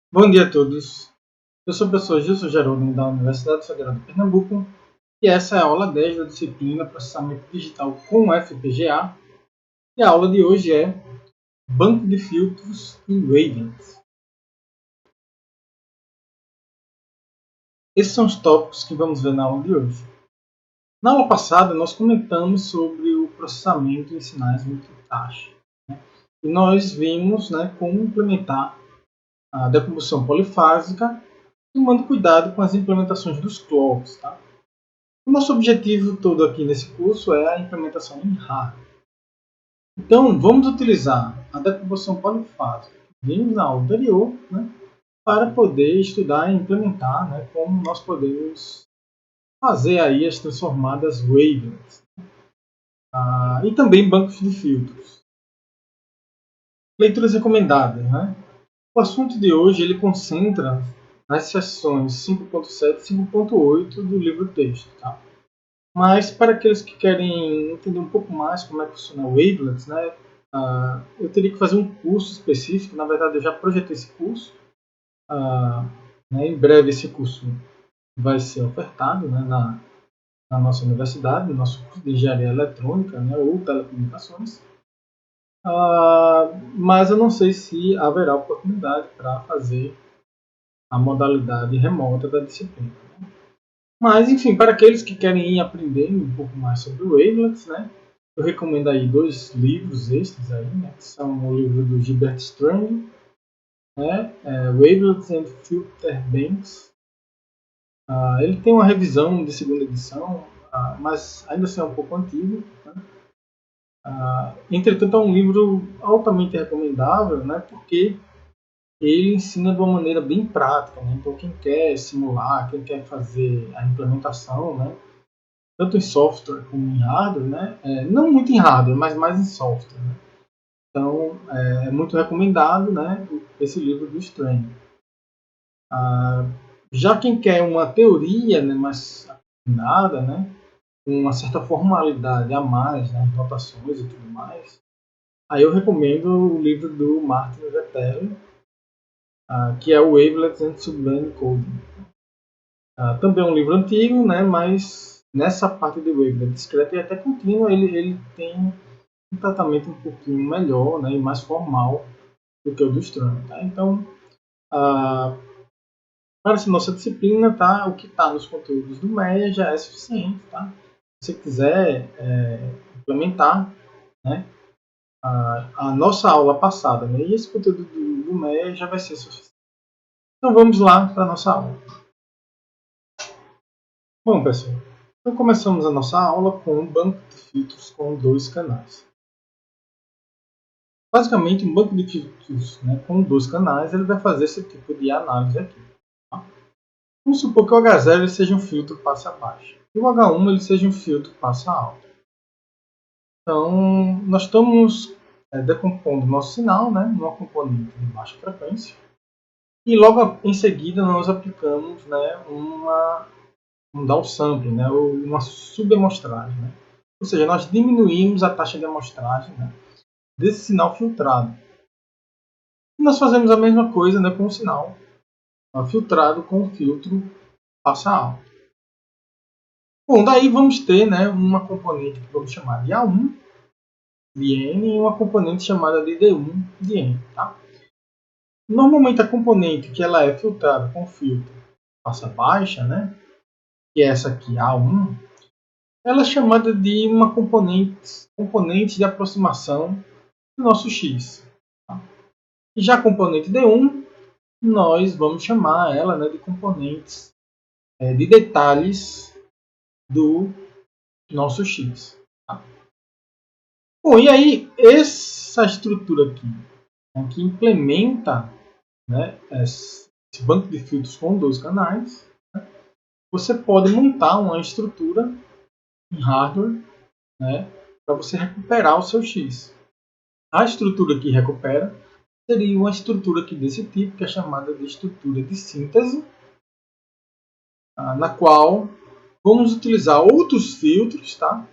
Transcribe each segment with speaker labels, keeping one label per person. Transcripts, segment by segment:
Speaker 1: Bom dia a todos. Eu sou o professor Gilson Geroldo da Universidade Federal de Pernambuco e essa é a aula 10 da disciplina Processamento Digital com FPGA e a aula de hoje é Banco de Filtros e Wavelengths. Esses são os tópicos que vamos ver na aula de hoje. Na aula passada nós comentamos sobre o processamento em sinais multitask e nós vimos como implementar a decomposição polifásica tomando cuidado com as implementações dos clocks. Tá? O nosso objetivo todo aqui nesse curso é a implementação em hardware. Então, vamos utilizar a decomposição polifásica que vimos na aula anterior para poder estudar e implementar como nós podemos fazer aí as transformadas wavelengths e também bancos de filtros. Leituras recomendadas. O assunto de hoje ele concentra nas seções 5.7 e 5.8 do livro-texto. Tá? Mas para aqueles que querem entender um pouco mais como é que funciona o Wavelengths, eu teria que fazer um curso específico. Na verdade, eu já projetei esse curso. Em breve esse curso vai ser ofertado na nossa universidade, no nosso curso de Engenharia Eletrônica ou Telecomunicações. Mas eu não sei se haverá oportunidade para fazer a modalidade remota da disciplina. Mas, enfim, para aqueles que querem ir aprendendo um pouco mais sobre o Wavelengths, eu recomendo aí 2 livros extras aí, que são o livro do Gilbert Strang, Wavelengths and Filter Banks. Ele tem uma revisão de segunda edição, mas ainda assim é um pouco antigo. Entretanto, é um livro altamente recomendável, porque ele ensina de uma maneira bem prática. Então, quem quer simular, quem quer fazer a implementação, tanto em software como em hardware, não muito em hardware, mas mais em software. Então, é muito recomendado esse livro do Strang. Já quem quer uma teoria mais afinada, com uma certa formalidade a mais, notações e tudo mais, aí eu recomendo o livro do Martin Vettel, que é o Wavelengths and Sublime Coding. Também é um livro antigo, mas nessa parte de wavelet discreta e até contínua ele tem um tratamento um pouquinho melhor e mais formal do que o do Strang. Tá? Então, para essa nossa disciplina, o que está nos conteúdos do MEA já é suficiente. Tá? Se você quiser implementar a nossa aula passada e esse conteúdo do MEA já vai ser suficiente. Então vamos lá para a nossa aula. Bom, pessoal, então começamos a nossa aula com um banco de filtros com 2 canais. Basicamente, um banco de filtros com 2 canais ele vai fazer esse tipo de análise aqui. Tá? Vamos supor que o H0 ele seja um filtro passa baixo e o H1 ele seja um filtro passa alto. Então, nós estamos decompondo o nosso sinal numa componente de baixa frequência e logo em seguida nós aplicamos um downsampling, ou uma subamostragem. Ou seja, nós diminuímos a taxa de amostragem desse sinal filtrado. E nós fazemos a mesma coisa com o sinal filtrado com o filtro passa alto. Bom, daí vamos ter uma componente que vamos chamar de A1 de N e uma componente chamada de D1 de N. Tá? Normalmente a componente que ela é filtrada com o filtro passa baixa, que é essa aqui, A1, ela é chamada de uma componente de aproximação do nosso X. Tá? E já a componente D1, nós vamos chamar ela de componentes de detalhes do nosso X. Tá? Bom, e aí essa estrutura aqui, que implementa esse banco de filtros com 2 canais, você pode montar uma estrutura em hardware para você recuperar o seu X. A estrutura que recupera seria uma estrutura aqui desse tipo, que é chamada de estrutura de síntese, na qual vamos utilizar outros filtros, tá?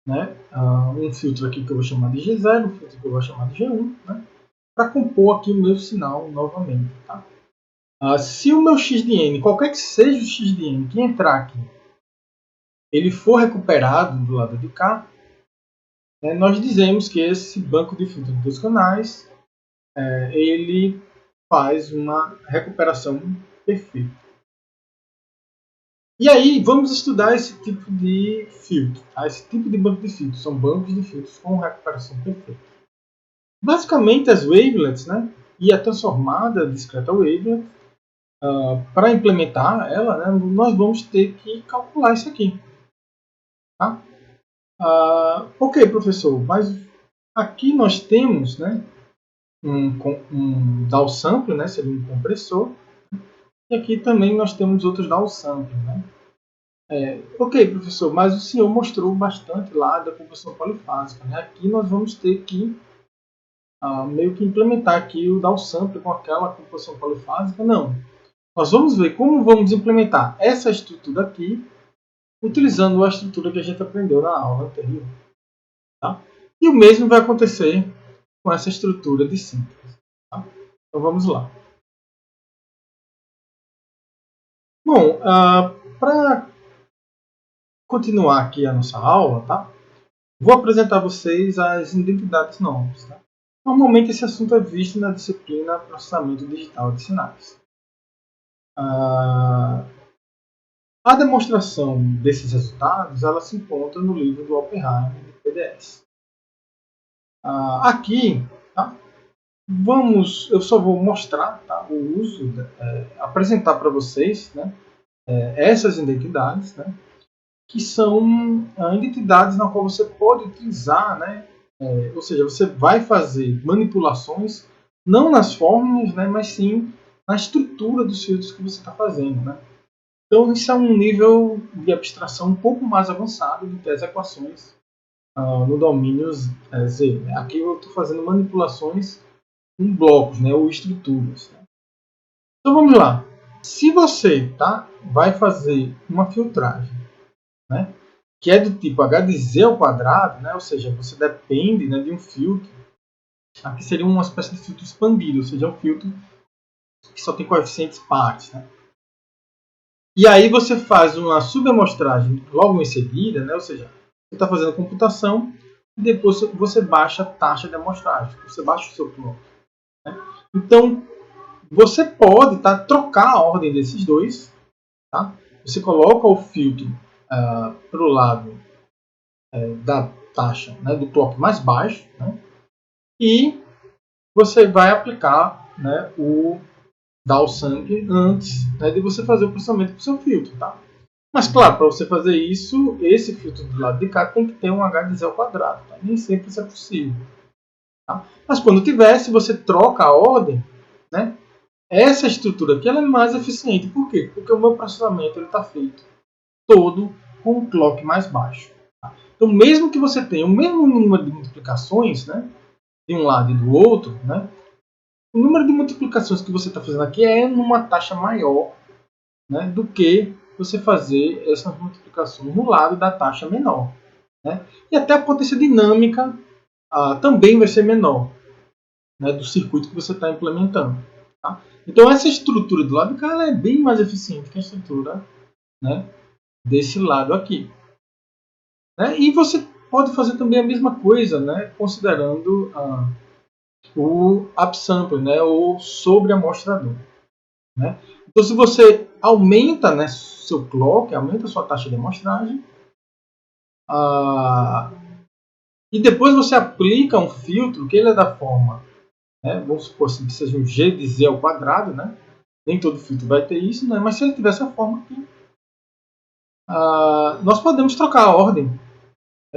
Speaker 1: Um filtro aqui que eu vou chamar de G0, um filtro que eu vou chamar de G1, para compor aqui o meu sinal novamente. Tá? Se o meu x de n, qualquer que seja o x de n que entrar aqui, ele for recuperado do lado de cá, nós dizemos que esse banco de filtros dos canais ele faz uma recuperação perfeita. E aí vamos estudar esse tipo de filtro. Esse tipo de banco de filtros são bancos de filtros com recuperação perfeita. Basicamente as wavelets, e a transformada discreta wavelet, para implementar ela, nós vamos ter que calcular isso aqui. Tá? Ok, professor, mas aqui nós temos um downsample, seria um compressor, e aqui também nós temos outros downsamples. Ok, professor, mas o senhor mostrou bastante lá da compressão polifásica. Aqui nós vamos ter que meio que implementar aqui o downsample com aquela compressão polifásica. Não. Nós vamos ver como vamos implementar essa estrutura aqui utilizando a estrutura que a gente aprendeu na aula anterior. Tá? E o mesmo vai acontecer com essa estrutura de síntese. Tá? Então vamos lá. Bom, para continuar aqui a nossa aula, tá? Vou apresentar a vocês as identidades nomes. Tá? Normalmente esse assunto é visto na disciplina Processamento Digital de Sinais. A demonstração desses resultados ela se encontra no livro do Oppenheimer de PDS. Aqui, tá? Eu só vou mostrar o uso, apresentar para vocês essas identidades, que são identidades na qual você pode utilizar, ou seja, você vai fazer manipulações não nas fórmulas, mas sim na estrutura dos filtros que você está fazendo. Então isso é um nível de abstração um pouco mais avançado do que as equações no domínio Z. Aqui eu estou fazendo manipulações em blocos, ou estruturas. Então vamos lá. Se você vai fazer uma filtragem, que é do tipo h de z ao quadrado, ou seja, você depende de um filtro, aqui seria uma espécie de filtro expandido, ou seja, um filtro que só tem coeficientes pares. E aí você faz uma subamostragem logo em seguida, ou seja, você está fazendo a computação e depois você baixa a taxa de amostragem, você baixa o seu plot. Então, você pode trocar a ordem desses dois. Tá? Você coloca o filtro para o lado da taxa do clock mais baixo, e você vai aplicar o downsample antes de você fazer o processamento do seu filtro. Tá? Mas claro, para você fazer isso, esse filtro do lado de cá tem que ter um h de z ao quadrado. Tá? Nem sempre isso é possível. Tá? Mas quando tiver, se você troca a ordem, essa estrutura aqui ela é mais eficiente. Por quê? Porque o meu processamento está feito todo com o clock mais baixo. Tá? Então, mesmo que você tenha o mesmo número de multiplicações, de um lado e do outro, o número de multiplicações que você está fazendo aqui é numa taxa maior do que você fazer essas multiplicações no lado da taxa menor. E até a potência dinâmica também vai ser menor do circuito que você está implementando. Tá? Então, essa estrutura do lado de cá ela é bem mais eficiente que a estrutura desse lado aqui. E você pode fazer também a mesma coisa, considerando o upsample, ou sobreamostrador. Então, se você aumenta seu clock, aumenta sua taxa de amostragem, e depois você aplica um filtro que ele é da forma, vamos supor assim, que seja um g de z ao quadrado, nem todo filtro vai ter isso, mas se ele tiver essa forma aqui, nós podemos trocar a ordem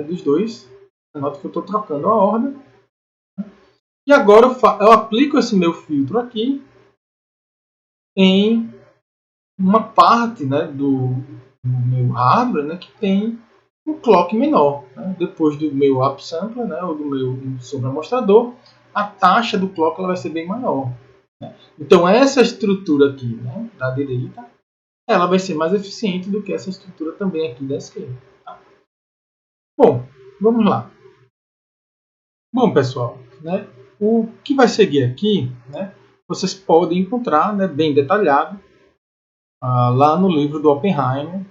Speaker 1: dos dois. Note que eu estou trocando a ordem. E agora eu aplico esse meu filtro aqui em uma parte do meu hardware que tem um clock menor. Depois do meu upsampler, ou do meu sobreamostrador, a taxa do clock ela vai ser bem maior. Então essa estrutura aqui da direita ela vai ser mais eficiente do que essa estrutura também aqui da esquerda. Tá? Bom, vamos lá. Bom, pessoal, o que vai seguir aqui, vocês podem encontrar, né, bem detalhado lá no livro do Oppenheimer,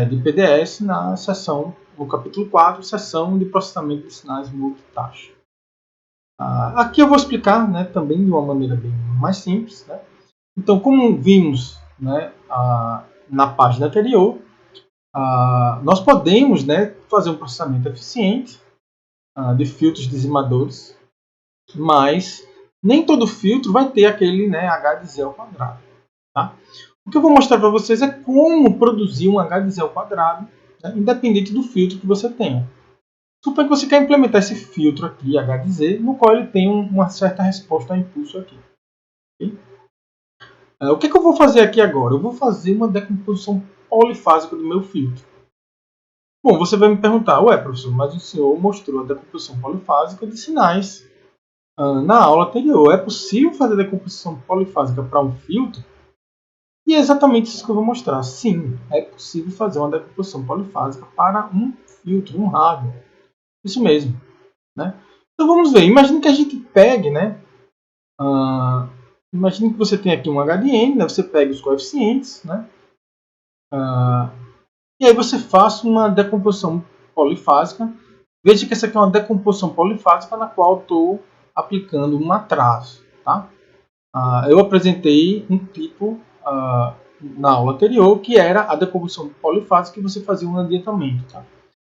Speaker 1: de PDS, na seção, no capítulo 4, seção de processamento de sinais multitaxa. Aqui eu vou explicar, né, também de uma maneira bem mais simples. Né? Então, como vimos, né, na página anterior, nós podemos, né, fazer um processamento eficiente de filtros dizimadores, mas nem todo filtro vai ter aquele, né, H de Z ao quadrado. Tá? O que eu vou mostrar para vocês é como produzir um H de Z ao quadrado, né, independente do filtro que você tenha. Suponha que você quer implementar esse filtro aqui, H de Z, no qual ele tem uma certa resposta ao impulso aqui. Okay? O que eu vou fazer aqui agora? Eu vou fazer uma decomposição polifásica do meu filtro. Bom, você vai me perguntar, ué, professor, mas o senhor mostrou a decomposição polifásica de sinais na aula anterior. É possível fazer decomposição polifásica para um filtro? E é exatamente isso que eu vou mostrar. Sim, é possível fazer uma decomposição polifásica para um filtro, um hardware. Isso mesmo. Né? Então vamos ver. Imagine que a gente pegue, né? Imagine que você tem aqui um HDN, né? Você pega os coeficientes, né? E aí você faça uma decomposição polifásica. Veja que essa aqui é uma decomposição polifásica na qual estou aplicando um atraso. Tá? Eu apresentei um tipo na aula anterior, que era a decomposição polifásica que você fazia um adiantamento. Tá?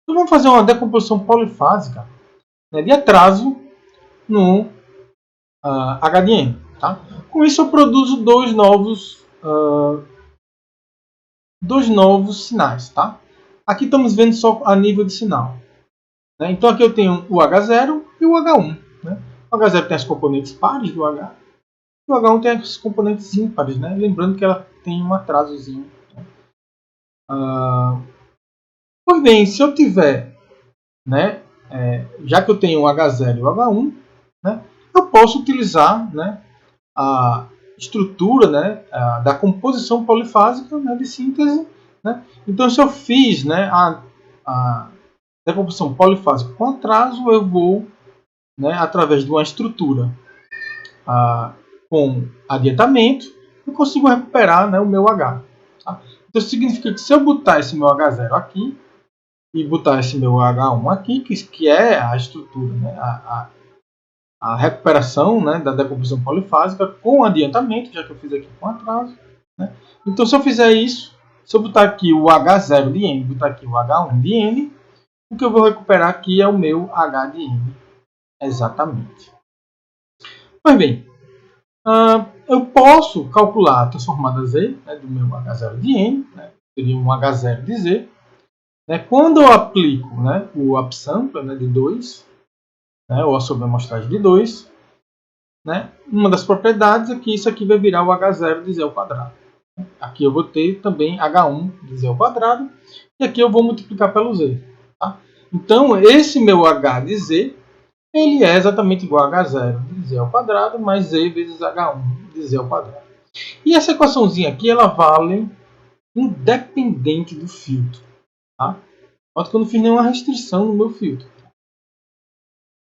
Speaker 1: Então vamos fazer uma decomposição polifásica, né, de atraso no HDN. Tá? Com isso eu produzo dois novos sinais. Tá? Aqui estamos vendo só a nível de sinal. Né? Então aqui eu tenho o H0 e o H1. Né? O H0 tem as componentes pares do H. E o H1 tem as componentes ímpares. Né? Lembrando que ela tem um atrasozinho. Né? Pois bem, se eu tiver, né, já que eu tenho o H0 e o H1, né, eu posso utilizar, né, a estrutura, né, da composição polifásica, né, de síntese. Né? Então, se eu fiz, né, a decomposição polifásica com atraso, eu vou, né, através de uma estrutura com adiantamento, eu consigo recuperar, né, o meu H. Tá? Então, significa que se eu botar esse meu H0 aqui, e botar esse meu H1 aqui, que é a estrutura, né, a recuperação, né, da decomposição polifásica com adiantamento, já que eu fiz aqui com atraso. Né? Então, se eu fizer isso, se eu botar aqui o H0 de N, botar aqui o H1 de N, o que eu vou recuperar aqui é o meu H de N. Exatamente. Pois bem, eu posso calcular a transformada Z, né, do meu H0 de N, né, seria um H0 de Z. Né, quando eu aplico, né, o upsampler, né, de 2, né, ou a sobreamostragem de 2, né, uma das propriedades é que isso aqui vai virar o H0 de Z ao quadrado. Aqui eu vou ter também H1 de Z ao quadrado, e aqui eu vou multiplicar pelo Z. Tá? Então, esse meu H de Z, ele é exatamente igual a H0 de Z ao quadrado, mais Z vezes H1 de Z ao quadrado. E essa equaçãozinha aqui, ela vale independente do filtro. Tá? Note que eu não fiz nenhuma restrição no meu filtro.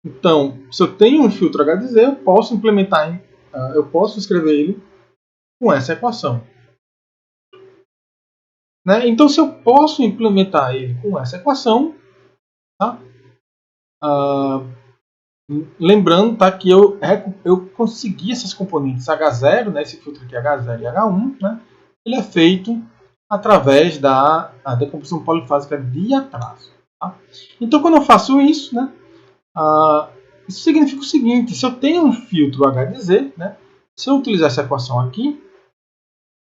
Speaker 1: Então, se eu tenho um filtro H de Z, eu posso implementar, eu posso escrever ele com essa equação. Né? Então, se eu posso implementar ele com essa equação, tá? Lembrando, tá, que eu consegui essas componentes H0, né, esse filtro aqui H0 e H1, né, ele é feito através da decomposição polifásica de atraso. Tá? Então, quando eu faço isso, né, isso significa o seguinte: se eu tenho um filtro H de Z, né, se eu utilizar essa equação aqui,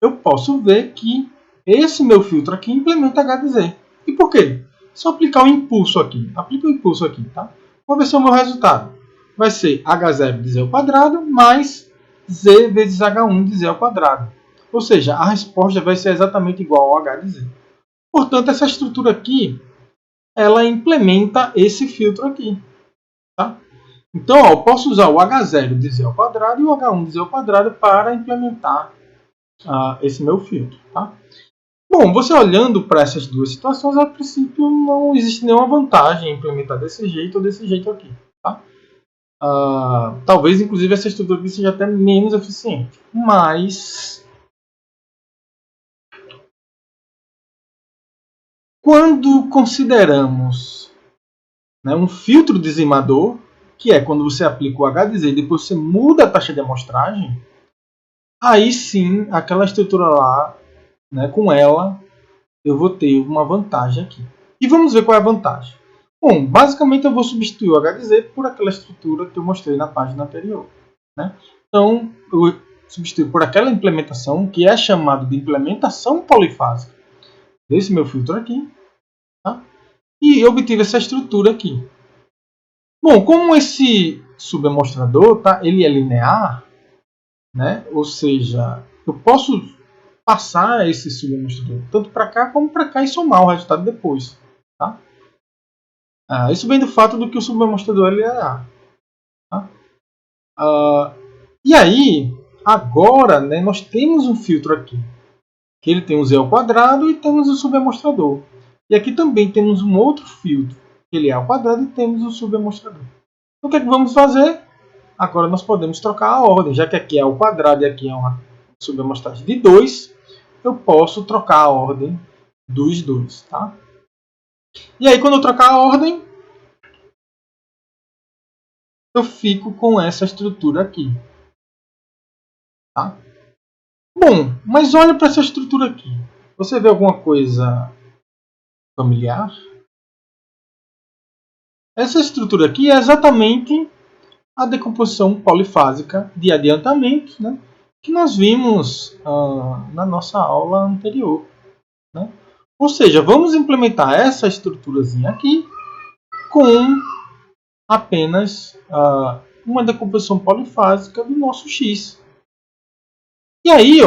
Speaker 1: eu posso ver que esse meu filtro aqui implementa H de Z. E por quê? Se eu aplicar o impulso aqui, aplica o impulso aqui, tá? Qual vai ser o meu resultado? Vai ser H0 de Z ao quadrado mais Z vezes H1 de Z ao quadrado. Ou seja, a resposta vai ser exatamente igual ao H de Z. Portanto, essa estrutura aqui, ela implementa esse filtro aqui. Tá? Então, eu posso usar o H0 de Z ao quadrado e o H1 de Z ao quadrado para implementar esse meu filtro. Tá? Bom, você olhando para essas duas situações, a princípio não existe nenhuma vantagem em implementar desse jeito ou desse jeito aqui. Tá? talvez, inclusive, essa estrutura aqui seja até menos eficiente. Mas, quando consideramos, né, um filtro dizimador, que é quando você aplica o HDZ e depois você muda a taxa de amostragem, aí sim, aquela estrutura lá, né, com ela, eu vou ter uma vantagem aqui. E vamos ver qual é a vantagem. Bom, basicamente eu vou substituir o HDZ por aquela estrutura que eu mostrei na página anterior. Né? Então, eu substituo por aquela implementação que é chamada de implementação polifásica desse meu filtro aqui. Tá? E eu obtive essa estrutura aqui. Bom, como esse subamostrador, tá, ele é linear, né? Ou seja, eu posso passar esse subamostrador tanto para cá como para cá e somar o resultado depois. Tá? Isso vem do fato do que o subamostrador é linear. Tá? E aí, agora, né, nós temos um filtro aqui, que ele tem o z ao quadrado e temos o subamostrador. E aqui também temos um outro filtro, que ele é ao quadrado e temos o subamostrador. Então, o que é que vamos fazer? Agora nós podemos trocar a ordem, já que aqui é ao quadrado e aqui é uma subamostragem de 2, eu posso trocar a ordem dos dois. Tá? E aí, quando eu trocar a ordem, eu fico com essa estrutura aqui. Tá? Bom, mas olha para essa estrutura aqui. Você vê alguma coisa familiar? Essa estrutura aqui é exatamente a decomposição polifásica de adiantamento, né, que nós vimos na nossa aula anterior. Né? Ou seja, vamos implementar essa estruturazinha aqui com apenas uma decomposição polifásica do nosso X. E aí,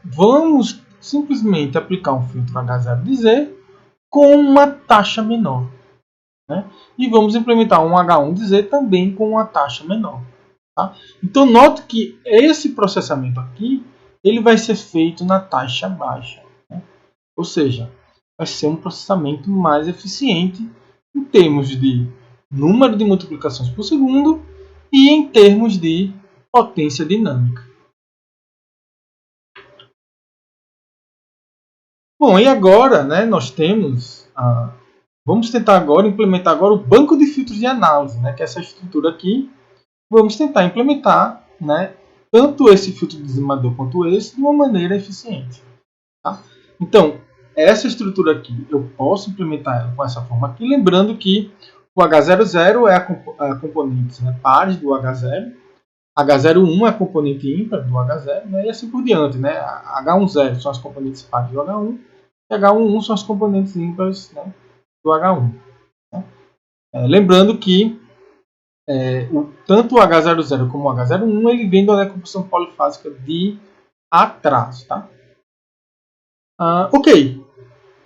Speaker 1: vamos simplesmente aplicar um filtro H0 de Z com uma taxa menor. Né? E vamos implementar um H1 de Z também com uma taxa menor. Tá? Então, note que esse processamento aqui ele vai ser feito na taxa baixa. Né? Ou seja, vai ser um processamento mais eficiente em termos de número de multiplicações por segundo e em termos de potência dinâmica. Bom, e agora, né, nós temos... vamos tentar agora implementar agora o banco de filtros de análise, né, que é essa estrutura aqui. Vamos tentar implementar, né, tanto esse filtro dizimador quanto esse de uma maneira eficiente. Tá? Então, essa estrutura aqui, eu posso implementar ela com essa forma aqui, lembrando que o H00 é a componente, né, pares do H0, H01 é a componente ímpar do H0, né, e assim por diante. Né? H10 são as componentes pares do H1, e H11 são as componentes ímpares, né, do H1. Né? Lembrando que tanto o H00 como o H01 ele vem da decomposição polifásica de atraso. Tá? Ok,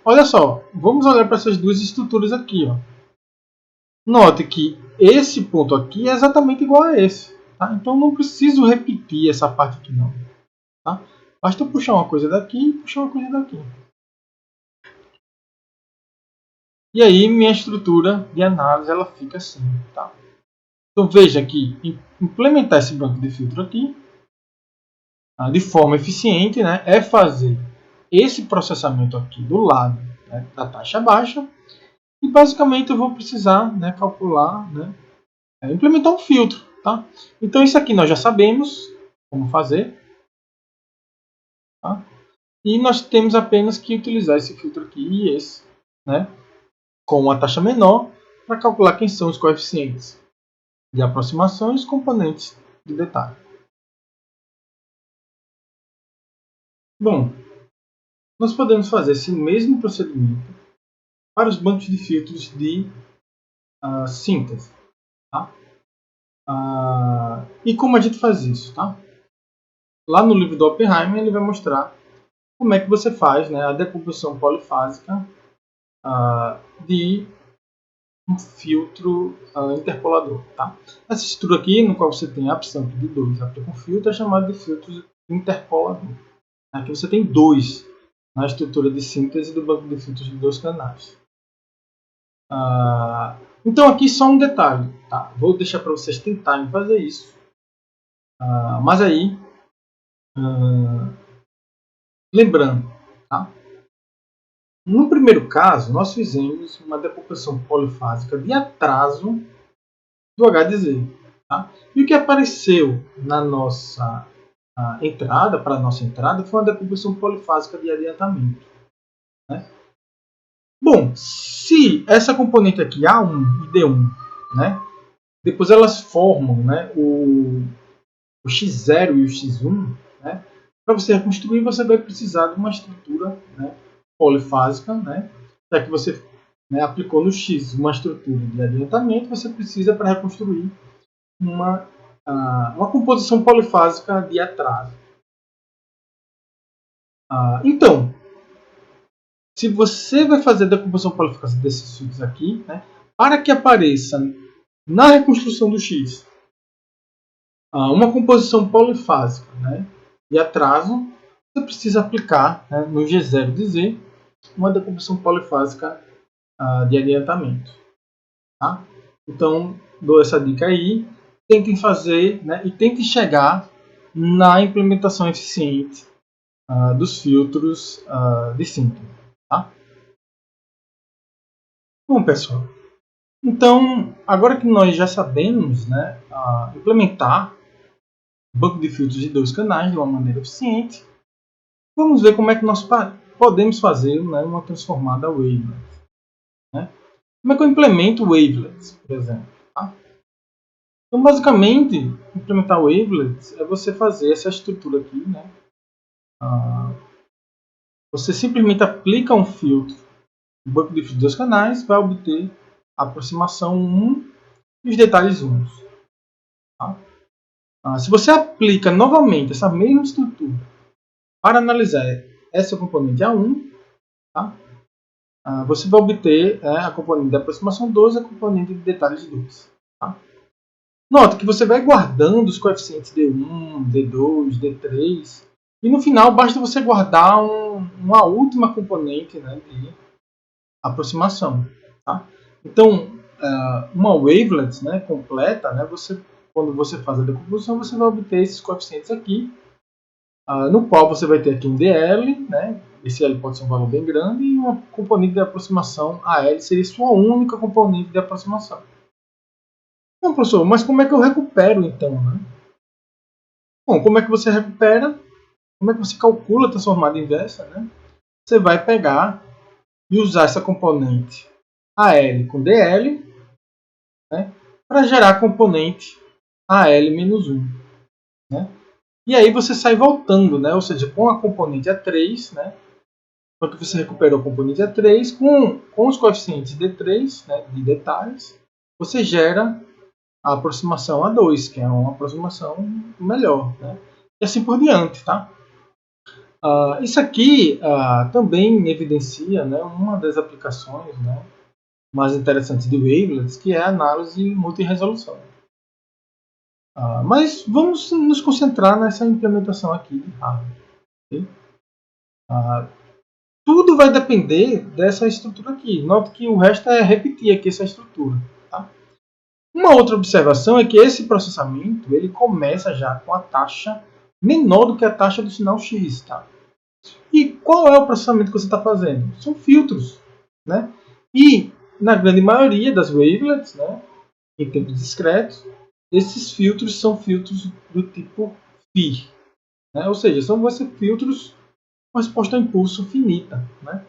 Speaker 1: olha só, vamos olhar para essas duas estruturas aqui. Ó. Note que esse ponto aqui é exatamente igual a esse. Tá? Então não preciso repetir essa parte aqui não. Tá? Basta eu puxar uma coisa daqui e puxar uma coisa daqui. E aí minha estrutura de análise ela fica assim. Tá? Então veja que implementar esse banco de filtro aqui de forma eficiente, né, é fazer esse processamento aqui do lado, né, da taxa baixa e basicamente eu vou precisar, né, calcular, né, implementar um filtro. Tá? Então isso aqui nós já sabemos como fazer. Tá? E nós temos apenas que utilizar esse filtro aqui e esse, né, com uma taxa menor para calcular quem são os coeficientes de aproximação e os componentes de detalhe. Bom, nós podemos fazer esse mesmo procedimento para os bancos de filtros de síntese. Tá? E como a gente faz isso? Tá? Lá no livro do Oppenheimer ele vai mostrar como é que você faz, né, a decomposição polifásica de um filtro interpolador. Tá? Essa estrutura aqui, no qual você tem a upsample de 2 aplica um filtro, é chamado de filtro interpolador. Aqui você tem 2 na estrutura de síntese do banco de filtros de 2 canais. Então aqui só um detalhe. Tá? Vou deixar para vocês tentarem fazer isso. Mas aí, lembrando, tá? No primeiro caso, nós fizemos uma decomposição polifásica de atraso do H de Z. Tá? E o que apareceu na nossa entrada, para a nossa entrada, foi uma decomposição polifásica de adiantamento. Né? Bom, se essa componente aqui, A1 e D1, né, depois elas formam, né, o X0 e o X1, né, para você reconstruir, você vai precisar de uma estrutura, né, polifásica, né, já que você, né, aplicou no X uma estrutura de adiantamento, você precisa, para reconstruir, uma composição polifásica de atraso. Então, se você vai fazer a decomposição polifásica desses fluidos aqui, né, para que apareça na reconstrução do X uma composição polifásica, né, de atraso, você precisa aplicar, né, no G0 de Z uma decomposição polifásica de adiantamento. Tá? Então, dou essa dica aí. Tentem fazer, né, e tentem chegar na implementação eficiente dos filtros de síntese. Tá? Bom, pessoal, então, agora que nós já sabemos, né, implementar banco de filtros de 2 canais de uma maneira eficiente, vamos ver como é que nós podemos fazer, né, uma transformada wavelet. Né? Como é que eu implemento wavelets, por exemplo? Tá? Então, basicamente, implementar wavelets é você fazer essa estrutura aqui. Né? Você simplesmente aplica um filtro no banco de filtros de 2 canais, vai obter a aproximação 1 e os detalhes 1. Tá? Se você aplica novamente essa mesma estrutura para analisar essa componente A1, tá? Você vai obter a componente de aproximação 2 e a componente de detalhes 2. Tá? Nota que você vai guardando os coeficientes D1, D2, D3 e no final basta você guardar uma última componente, né, de aproximação. Tá? Então, uma wavelet, né, completa, né, quando você faz a decomposição, você vai obter esses coeficientes aqui, no qual você vai ter aqui um DL, né, esse L pode ser um valor bem grande, e uma componente de aproximação AL seria sua única componente de aproximação. Bom, professor, mas como é que eu recupero então? Né? Bom, como é que você recupera? Como é que você calcula a transformada inversa? Né? Você vai pegar e usar essa componente AL com DL, né, para gerar a componente AL-1. Né? E aí você sai voltando, né? Ou seja, com a componente A3, né? Quando você recuperou a componente A3, com os coeficientes D3, né, de detalhes, você gera a aproximação A2, que é uma aproximação melhor. Né? E assim por diante. Tá? Isso aqui também evidencia, né, uma das aplicações, né, mais interessantes de wavelets, que é a análise multiresolução. Mas vamos nos concentrar nessa implementação aqui de hardware. Okay? Tudo vai depender dessa estrutura aqui. Note que o resto é repetir aqui essa estrutura. Tá? Uma outra observação é que esse processamento ele começa já com a taxa menor do que a taxa do sinal X. Tá? E qual é o processamento que você está fazendo? São filtros. Né? E na grande maioria das wavelets, né, em tempos discretos, esses filtros são filtros do tipo FIR. Né? Ou seja, são filtros com resposta a impulso finita. Né?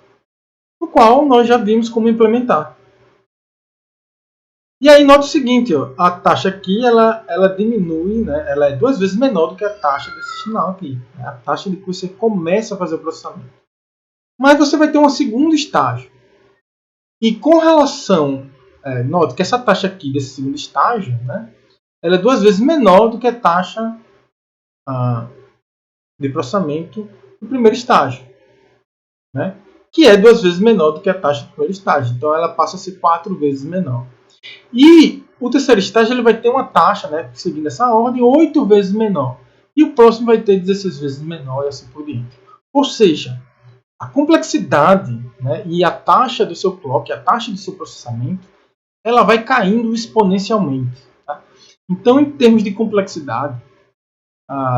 Speaker 1: No qual nós já vimos como implementar. E aí nota o seguinte, ó, a taxa aqui ela diminui, né, ela é 2 vezes menor do que a taxa desse sinal aqui, né, a taxa de que você começa a fazer o processamento. Mas você vai ter um segundo estágio. E com relação, note que essa taxa aqui desse segundo estágio, né, ela é 2 vezes menor do que a taxa de processamento do primeiro estágio. Né, que é 2 vezes menor do que a taxa do primeiro estágio. Então ela passa a ser 4 vezes menor. E o terceiro estágio ele vai ter uma taxa, né, seguindo essa ordem, 8 vezes menor. E o próximo vai ter 16 vezes menor e assim por diante. Ou seja, a complexidade, né, e a taxa do seu clock, a taxa do seu processamento, ela vai caindo exponencialmente. Tá? Então, em termos de complexidade,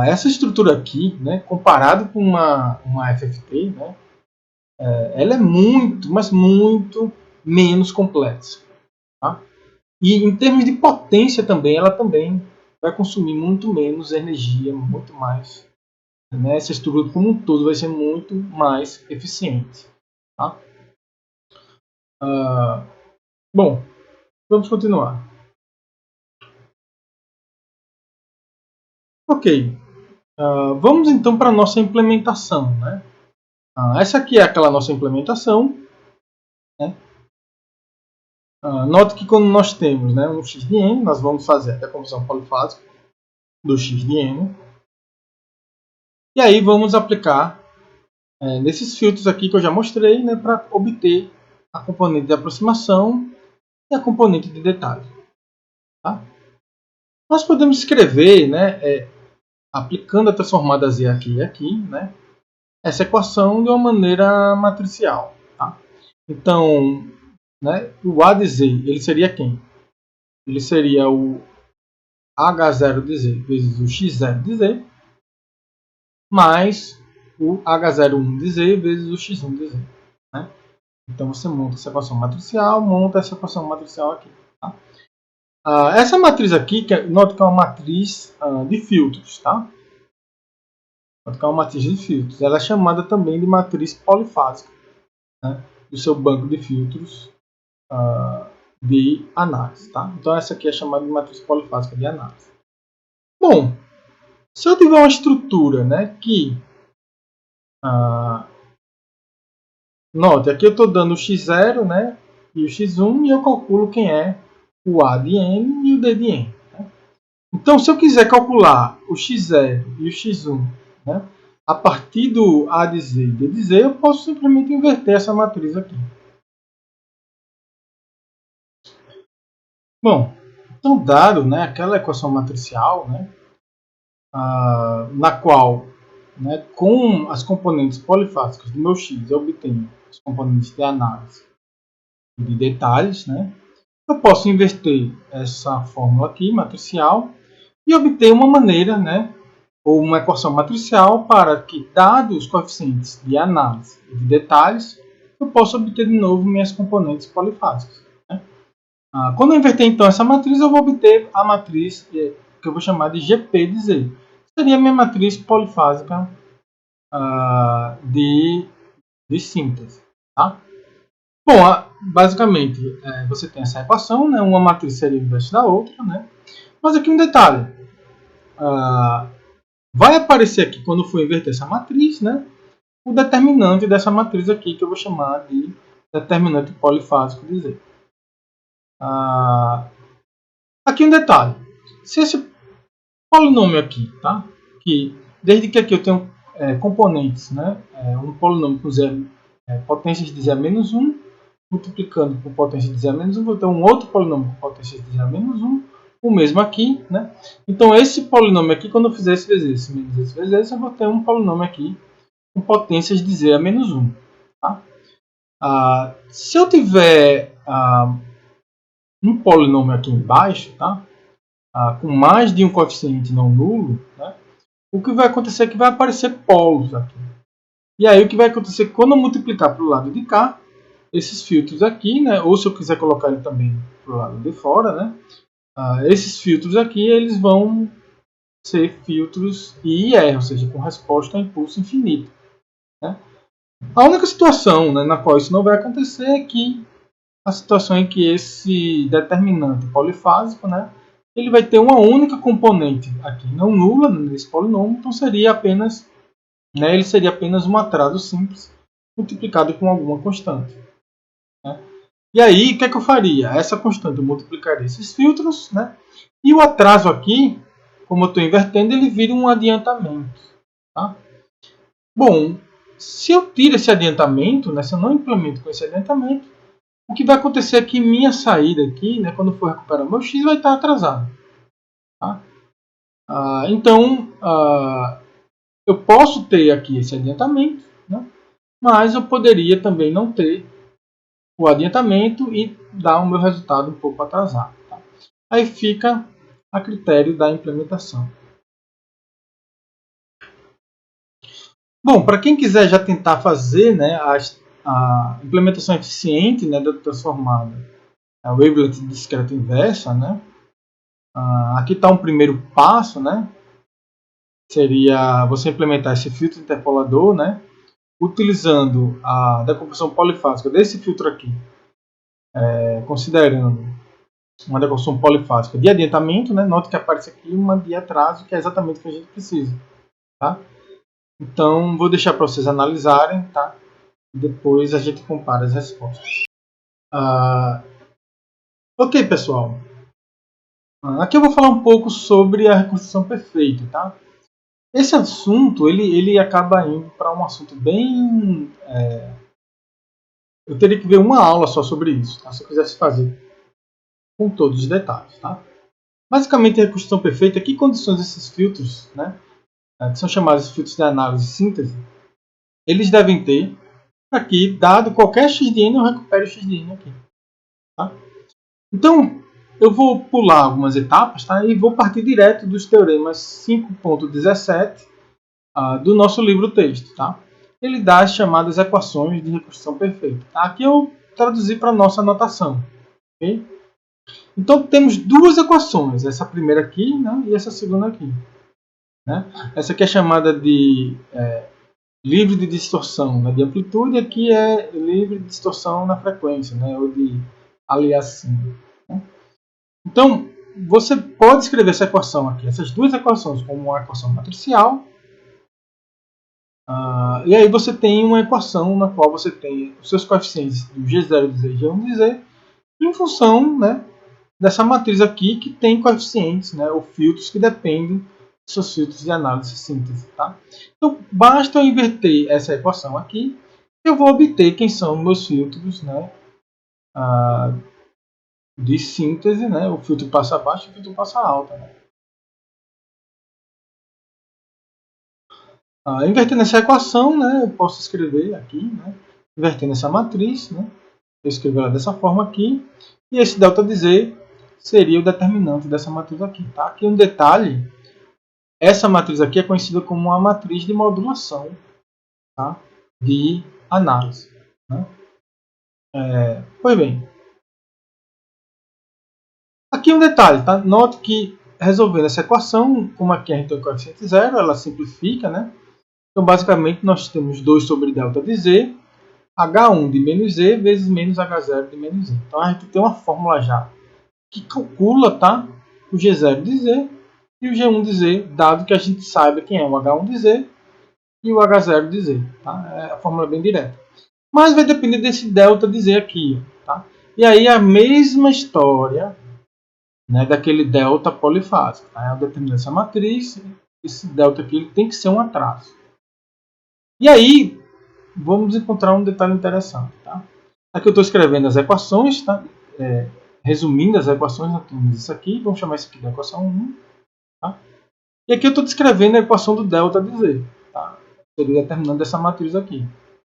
Speaker 1: essa estrutura aqui, né, comparado com uma FFT, né, ela é muito, mas muito menos complexa. Tá? E em termos de potência também, ela também vai consumir muito menos energia, muito mais. Né? Essa estrutura como um todo vai ser muito mais eficiente. Tá? Bom, vamos continuar. Ok, vamos então para a nossa implementação. Né? Essa aqui é aquela nossa implementação. Né? Note que quando nós temos, né, um x de n, nós vamos fazer a conversão polifásica do x de n. E aí vamos aplicar nesses filtros aqui que eu já mostrei, né, para obter a componente de aproximação e a componente de detalhe. Tá? Nós podemos escrever, né, aplicando a transformada z aqui e aqui, né, essa equação de uma maneira matricial. Tá? Então, né, o A de z ele seria quem? Ele seria o H0 de z vezes o X0 de z, mais o H01 de z vezes o X1 de z. Né? Então você monta essa equação matricial, monta essa equação matricial aqui. Tá? Essa matriz aqui, note que é uma matriz de filtros. Tá? Note que é uma matriz de filtros. Ela é chamada também de matriz polifásica, né? Do seu banco de filtros de análise. Tá? Então essa aqui é chamada de matriz polifásica de análise. Bom, se eu tiver uma estrutura, né, que note, aqui eu estou dando o x0, né, e o x1 e eu calculo quem é o A de n e o D de n. Né? Então, se eu quiser calcular o x0 e o x1, né, a partir do A de z e D de z, eu posso simplesmente inverter essa matriz aqui. Bom, então dado, né, aquela equação matricial, né, na qual, né, com as componentes polifásicas do meu x eu obtenho as componentes de análise e de detalhes, né, eu posso inverter essa fórmula aqui, matricial, e obter uma maneira, né, ou uma equação matricial para que, dados os coeficientes de análise e de detalhes, eu possa obter de novo minhas componentes polifásicas. Né? Quando eu inverter então essa matriz, eu vou obter a matriz que eu vou chamar de GP de Z. Seria a minha matriz polifásica de síntese. Tá? Bom, basicamente, você tem essa equação, né? Uma matriz seria o inverso da outra, né? Mas aqui um detalhe. Vai aparecer aqui, quando for inverter essa matriz, né? O determinante dessa matriz aqui, que eu vou chamar de determinante polifásico de Z. Aqui um detalhe. Se esse polinômio aqui, tá? Que, desde que aqui eu tenho componentes, né? Um polinômio com zero, potências de z a menos 1, multiplicando por potência de z a menos 1, vou ter um outro polinômio com potência de z a menos 1, o mesmo aqui, né? Então esse polinômio aqui, quando eu fizer esse vezes esse menos esse vezes esse, eu vou ter um polinômio aqui com potências de z a menos 1. Tá? Se eu tiver um polinômio aqui embaixo, tá? Com mais de um coeficiente não nulo, né? O que vai acontecer é que vai aparecer polos aqui. E aí o que vai acontecer é que quando eu multiplicar para o lado de cá, esses filtros aqui, né? Ou se eu quiser colocar ele também para o lado de fora, né? Esses filtros aqui eles vão ser filtros IR, ou seja, com resposta a impulso infinito. Né? A única situação, né, na qual isso não vai acontecer é que a situação em que esse determinante polifásico, né, ele vai ter uma única componente aqui não nula nesse polinômio, então seria apenas, né, ele seria apenas um atraso simples multiplicado com alguma constante. Né? E aí, o que é que eu faria? Essa constante eu multiplicaria esses filtros, né, e o atraso aqui, como eu estou invertendo, ele vira um adiantamento. Tá? Bom, se eu tiro esse adiantamento, né, se eu não implemento com esse adiantamento, o que vai acontecer é que minha saída aqui, né, quando for recuperar o meu x, vai estar atrasado. Tá? Então, eu posso ter aqui esse adiantamento, né, mas eu poderia também não ter o adiantamento e dá o meu resultado um pouco atrasado. Tá? Aí fica a critério da implementação. Bom, para quem quiser já tentar fazer, né, a implementação eficiente, né, da transformada, a wavelet discreta inversa, né, aqui está um primeiro passo, né, seria você implementar esse filtro interpolador, né, utilizando a decomposição polifásica desse filtro aqui, considerando uma decomposição polifásica de adiantamento, né, note que aparece aqui uma de atraso, que é exatamente o que a gente precisa. Tá? Então, vou deixar para vocês analisarem, tá? Depois a gente compara as respostas. Ok, pessoal. Aqui eu vou falar um pouco sobre a reconstrução perfeita, tá? Esse assunto, ele acaba indo para um assunto bem... eu teria que ver uma aula só sobre isso, tá? Se eu quisesse fazer com todos os detalhes, tá? Basicamente, a reconstrução perfeita, que condições esses filtros, né, que são chamados filtros de análise e síntese, eles devem ter para que, dado qualquer x de n, eu recupere o x de n aqui. Tá? Então, eu vou pular algumas etapas, tá? E vou partir direto dos teoremas 5.17 do nosso livro-texto. Tá? Ele dá as chamadas equações de reconstrução perfeita. Tá? Aqui eu traduzi para a nossa anotação. Okay? Então, temos duas equações. Essa primeira aqui, né? E essa segunda aqui. Né? Essa aqui é chamada de livre de distorção, né? De amplitude. Aqui é livre de distorção na frequência, né? Ou de aliasing. Né? Então, você pode escrever essa equação aqui, essas duas equações, como uma equação matricial. E aí você tem uma equação na qual você tem os seus coeficientes do G0 de Z e G1 de Z em função, né, dessa matriz aqui que tem coeficientes, né, ou filtros que dependem dos seus filtros de análise e síntese. Tá? Então, basta eu inverter essa equação aqui, eu vou obter quem são meus filtros, né, de síntese, né, o filtro passa baixa e o filtro passa alta. Né? Invertendo essa equação, né, eu posso escrever aqui, né, invertendo essa matriz, né, eu escrevo ela dessa forma aqui, e esse delta de Z seria o determinante dessa matriz aqui. Tá? Aqui um detalhe, essa matriz aqui é conhecida como uma matriz de modulação, tá, de análise. Né? Pois bem, aqui um detalhe, tá? Note que resolvendo essa equação, como aqui a gente tem o coeficiente zero, ela simplifica, né? Então basicamente nós temos 2 sobre delta de Z, H1 de menos Z vezes menos H0 de menos Z. Então a gente tem uma fórmula já que calcula, tá, o G0 de Z e o G1 de Z, dado que a gente saiba quem é o H1 de Z e o H0 de Z. Tá? É a fórmula bem direta. Mas vai depender desse delta de Z aqui. Tá? E aí a mesma história, né, daquele delta polifásico. Tá? Dependendo dessa matriz, esse delta aqui ele tem que ser um atraso. E aí, vamos encontrar um detalhe interessante. Tá? Aqui eu estou escrevendo as equações, tá? Resumindo as equações, nós temos isso aqui, vamos chamar isso aqui de equação 1. Tá? E aqui eu estou descrevendo a equação do delta de Z. Tá? Seria determinando dessa matriz aqui.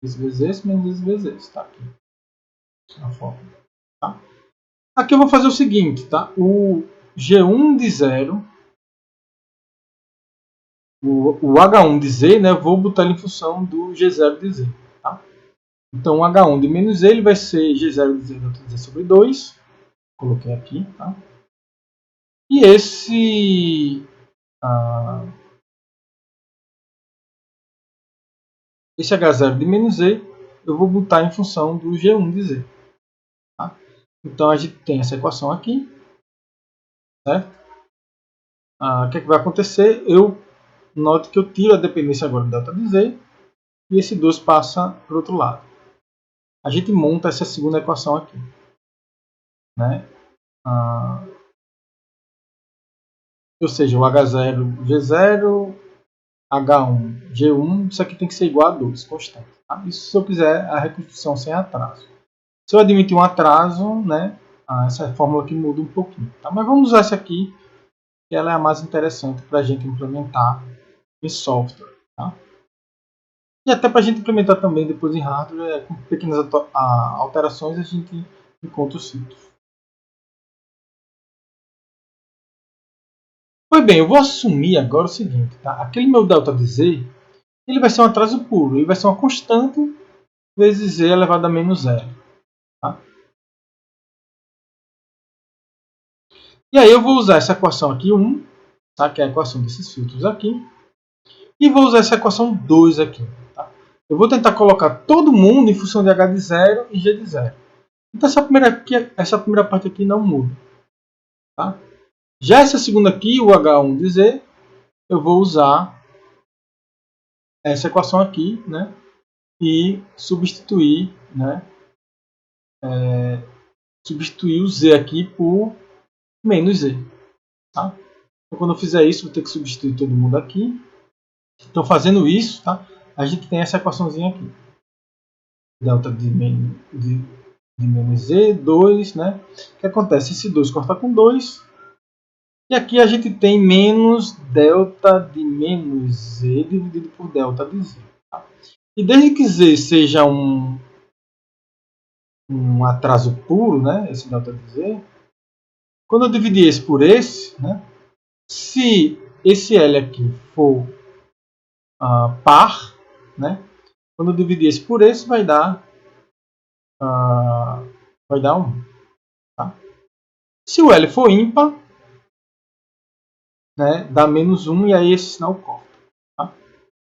Speaker 1: Isso vezes esse menos isso vezes esse. Tá? Aqui. Na forma. Tá? Aqui eu vou fazer o seguinte. Tá? O G1 de 0, o H1 de Z, né, eu vou botar ele em função do G0 de Z. Tá? Então, o H1 de menos Z ele vai ser G0 de Z delta de Z sobre 2. Coloquei aqui. Tá? E esse H0 de menos Z eu vou botar em função do G1 de Z. Tá? Então a gente tem essa equação aqui. Certo? O que, é que vai acontecer? Eu noto que eu tiro a dependência agora do delta de Z e esse 2 passa para o outro lado. A gente monta essa segunda equação aqui. Né? Ou seja, o H0, G0, H1, G1, isso aqui tem que ser igual a 2, constante. Tá? Isso se eu quiser a reconstrução sem atraso. Se eu admitir um atraso, né, essa fórmula aqui muda um pouquinho. Tá? Mas vamos usar essa aqui, que ela é a mais interessante para a gente implementar em software. Tá? E até para a gente implementar também depois em hardware, com pequenas alterações, a gente encontra os filtros. Pois bem, eu vou assumir agora o seguinte, tá? Aquele meu delta de z, ele vai ser um atraso puro, ele vai ser uma constante vezes z elevado a menos zero. Tá? E aí eu vou usar essa equação aqui 1, tá? Que é a equação desses filtros aqui, e vou usar essa equação 2 aqui. Tá? Eu vou tentar colocar todo mundo em função de h de 0 e g de 0. Então essa primeira parte aqui não muda. Tá? Já essa segunda aqui, o h1 de z, eu vou usar essa equação aqui, né? E substituir, né? Substituir o z aqui por menos z. Tá? Então, quando eu fizer isso, vou ter que substituir todo mundo aqui. Então, fazendo isso, tá? A gente tem essa equaçãozinha aqui. Delta de menos z, 2, né? O que acontece? Esse 2 corta com 2. E aqui a gente tem menos delta de menos z dividido por delta de z. Tá? E desde que z seja um atraso puro, né? Esse delta de z, quando eu dividir esse por esse, né? Se esse L aqui for par, né? Quando eu dividir esse por esse, vai dar 1. Tá? Se o L for ímpar, né, dá menos 1 e aí esse sinal corta. Tá?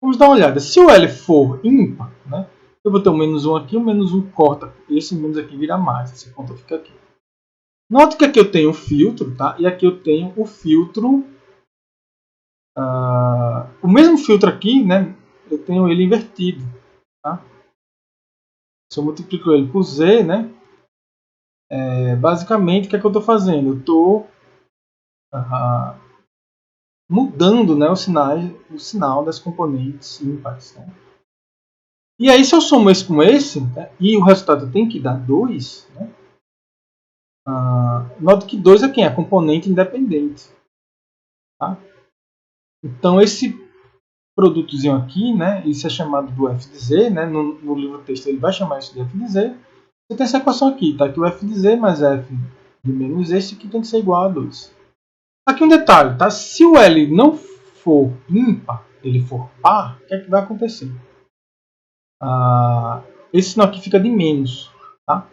Speaker 1: Vamos dar uma olhada. Se o L for ímpar, né, eu vou ter um menos 1 aqui, o menos 1 corta, esse menos aqui vira mais, essa conta fica aqui. Note que aqui eu tenho o filtro, tá? E aqui eu tenho o filtro, o mesmo filtro aqui, né, eu tenho ele invertido. Tá? Se eu multiplico ele por z, né, basicamente o que é que eu estou fazendo? Eu estou mudando, né, o sinal das componentes ímpares. Né? E aí, se eu somo esse com esse, né, e o resultado tem que dar 2, né, note que 2 é quem? É componente independente. Tá? Então, esse produtozinho aqui, né, isso é chamado do f de z, né, no livro texto ele vai chamar isso de f de z. Você tem essa equação aqui, tá? Que o f de z mais f de menos esse aqui tem que ser igual a 2. Aqui um detalhe, tá? Se o L não for ímpar, ele for par, o que é que vai acontecer? Esse sinal aqui fica de menos. Tá?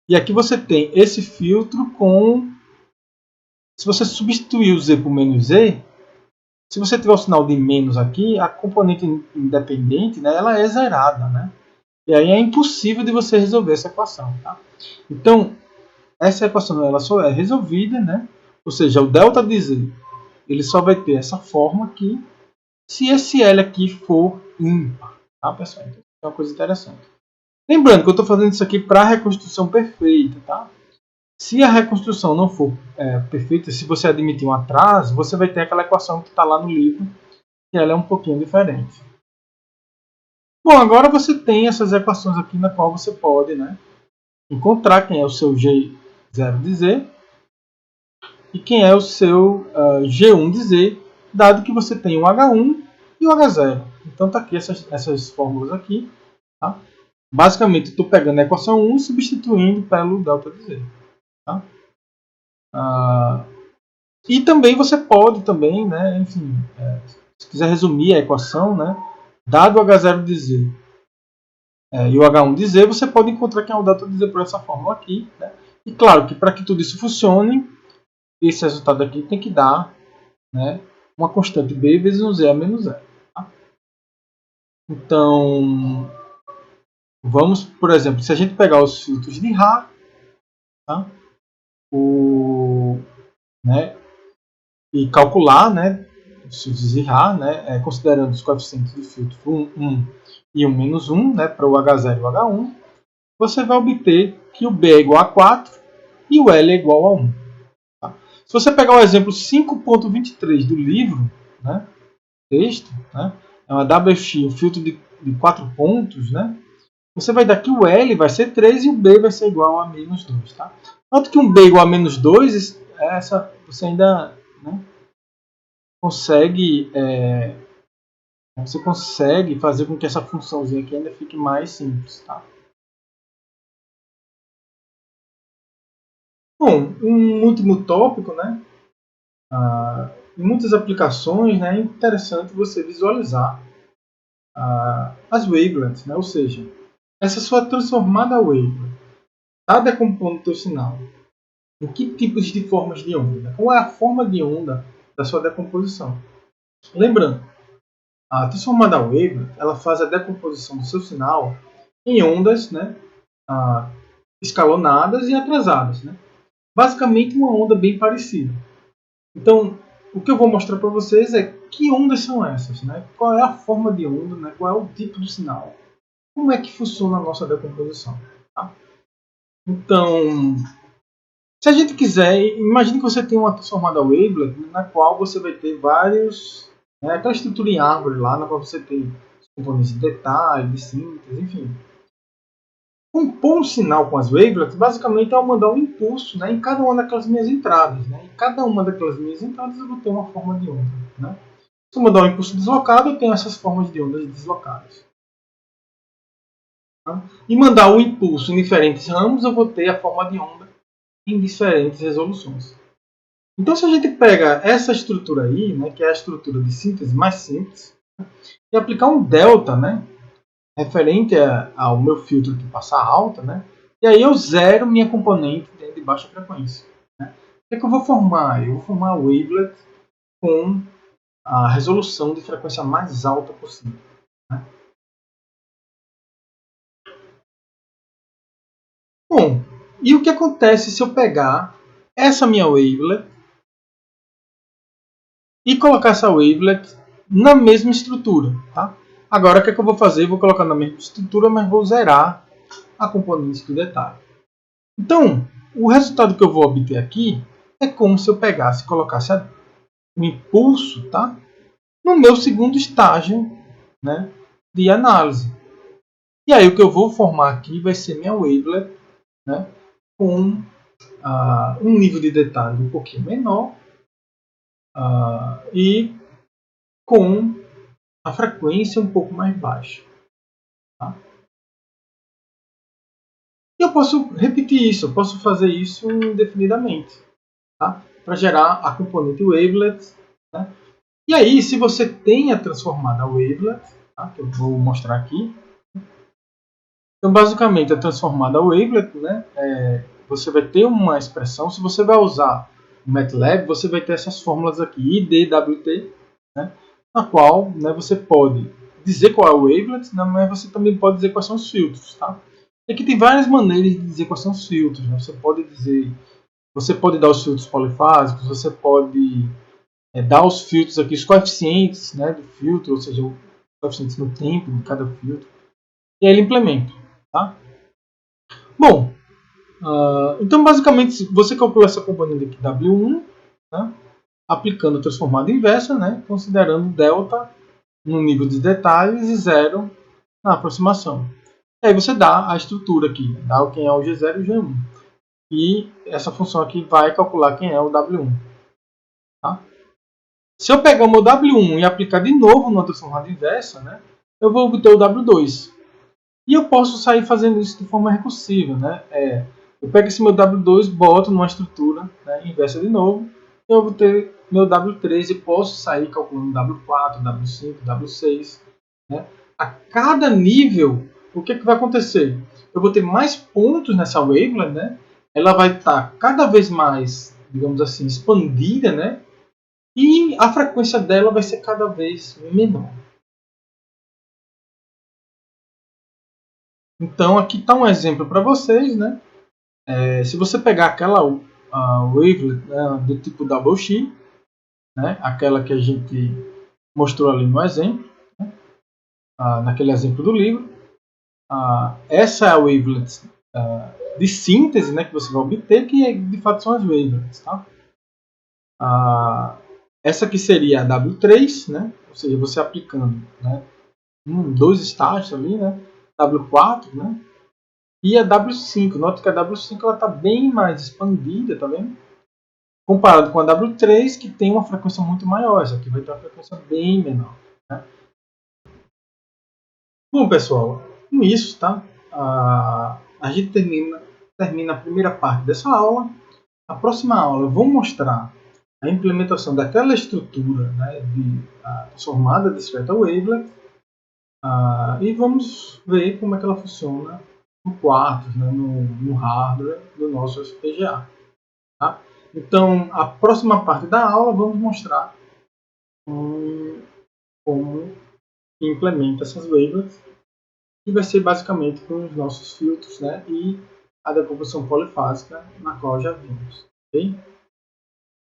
Speaker 1: E aqui você tem esse filtro com... Se você substituir o z por menos z, se você tiver o sinal de menos aqui, a componente independente, né, ela é zerada. Né? E aí é impossível de você resolver essa equação. Tá? Então, essa equação ela só é resolvida, né? Ou seja, o delta de z ele só vai ter essa forma aqui se esse L aqui for ímpar. Tá, pessoal? Então, é uma coisa interessante. Lembrando que eu estou fazendo isso aqui para a reconstrução perfeita. Tá? Se a reconstrução não for perfeita, se você admitir um atraso, você vai ter aquela equação que está lá no livro, que ela é um pouquinho diferente. Bom, agora você tem essas equações aqui na qual você pode, né, encontrar quem é o seu G0 de Z e quem é o seu G1 de Z, dado que você tem o H1 e o H0. Então está aqui essas fórmulas aqui. Tá? Basicamente, estou pegando a equação 1 e substituindo pelo delta de Z. Tá? E também você pode, também, né, enfim, se quiser resumir a equação, né, dado o H0 de Z e o H1 de Z, você pode encontrar quem é o delta de Z por essa fórmula aqui. Né? E claro que para que tudo isso funcione, esse resultado aqui tem que dar, né, uma constante b vezes um z a menos zero. Tá? Então, vamos, por exemplo, se a gente pegar os filtros de Ra, tá? Né, e calcular, né, os filtros de Ra, né, considerando os coeficientes do filtro 1 e 1 menos 1, né, para o H0 e o H1, você vai obter que o B é igual a 4 e o L é igual a 1. Tá? Se você pegar o exemplo 5.23 do livro, né, texto, né, é uma WFI, um filtro de 4 pontos, né, você vai dar que o L vai ser 3 e o B vai ser igual a menos 2. Tá? Note que um B igual a menos 2, você ainda, né, consegue Você consegue fazer com que essa funçãozinha aqui ainda fique mais simples. Tá? Bom, um último tópico, né? Em muitas aplicações, né, é interessante você visualizar as wavelets, né? Ou seja, essa sua transformada wavelet está decompondo o teu sinal. Em que tipos de formas de onda? Qual é a forma de onda da sua decomposição? Lembrando, a transformada wavelet ela faz a decomposição do seu sinal em ondas, né, escalonadas e atrasadas. Né? Basicamente uma onda bem parecida. Então, o que eu vou mostrar para vocês é que ondas são essas, né? Qual é a forma de onda, né? Qual é o tipo do sinal, como é que funciona a nossa decomposição. Tá? Então, se a gente quiser, imagine que você tem uma transformada wavelet na qual você vai ter vários, né, aquela estrutura em árvore lá, na qual você tem componentes de detalhe, de síntese, enfim. Compor um sinal com as wavelets basicamente é eu mandar um impulso, né, em cada uma daquelas minhas entradas. Né? Em cada uma daquelas minhas entradas eu vou ter uma forma de onda. Né? Se eu mandar um impulso deslocado, eu tenho essas formas de ondas deslocadas. Tá? E mandar um impulso em diferentes ramos, eu vou ter a forma de onda em diferentes resoluções. Então, se a gente pega essa estrutura aí, né, que é a estrutura de síntese mais simples, e aplicar um delta, né, referente ao meu filtro que passa alta, né, e aí eu zero minha componente dentro de baixa frequência. Né. O que é que eu vou formar? Eu vou formar a wavelet com a resolução de frequência mais alta possível. Né. Bom, e o que acontece se eu pegar essa minha wavelet e colocar essa wavelet na mesma estrutura? Tá? Agora, o que é que eu vou fazer? Eu vou colocar na mesma estrutura, mas vou zerar a componente do detalhe. Então, o resultado que eu vou obter aqui é como se eu pegasse e colocasse o impulso, tá, no meu segundo estágio, né, de análise. E aí o que eu vou formar aqui vai ser minha wavelet, né, com um nível de detalhe um pouquinho menor e com a frequência um pouco mais baixa. Tá? E eu posso repetir isso, eu posso fazer isso indefinidamente, tá? Para gerar a componente wavelet. Né? E aí, se você tem a transformada wavelet, tá? Que eu vou mostrar aqui. Então, basicamente, a transformada wavelet, né? Você vai ter uma expressão. Se você vai usar o MATLAB, você vai ter essas fórmulas aqui, IDWT, né? Na qual, né, você pode dizer qual é o wavelet, né, mas você também pode dizer quais são os filtros. Tá? E aqui tem várias maneiras de dizer quais são os filtros. Né? Você pode dar os filtros polifásicos, você pode dar os filtros aqui, os coeficientes, né, do filtro, ou seja, os coeficientes no tempo de cada filtro, e aí ele implementa. Tá? Bom, então basicamente você calcula essa componente aqui W1, né, aplicando a transformada inversa, né, considerando delta no nível de detalhes e zero na aproximação. E aí você dá a estrutura aqui, dá quem é o G0 e o G1. E essa função aqui vai calcular quem é o W1. Tá? Se eu pegar o meu W1 e aplicar de novo numa transformada inversa, né, eu vou obter o W2. E eu posso sair fazendo isso de forma recursiva. Né? Eu pego esse meu W2, boto numa estrutura, né, inversa de novo, e eu vou ter meu W3 e posso sair calculando W4, W5, W6. Né? A cada nível, o que vai acontecer? Eu vou ter mais pontos nessa wavelet, né? Ela vai estar cada vez mais, digamos assim, expandida, né? E a frequência dela vai ser cada vez menor. Então aqui está um exemplo para vocês, né? Se você pegar aquela wavelet, né, do tipo double X, né, aquela que a gente mostrou ali no exemplo, né, naquele exemplo do livro, essa é a wavelet de síntese, né, que você vai obter, que de fato são as wavelets. Tá? Essa aqui seria a W3, né, ou seja, você aplicando, né, dois estágios ali, né, W4, né, e a W5. Nota que a W5 está bem mais expandida, tá vendo? Comparado com a W3, que tem uma frequência muito maior. Essa aqui vai ter uma frequência bem menor. Né? Bom, pessoal, com isso, tá? A gente termina a primeira parte dessa aula. A próxima aula eu vou mostrar a implementação daquela estrutura, né, de transformada discreta wavelet, e vamos ver como é que ela funciona no quartos, né, no hardware do nosso FPGA. Tá? Então, a próxima parte da aula vamos mostrar como implementa essas wavelets, que vai ser basicamente com os nossos filtros, né, e a decomposição polifásica, na qual já vimos. Okay?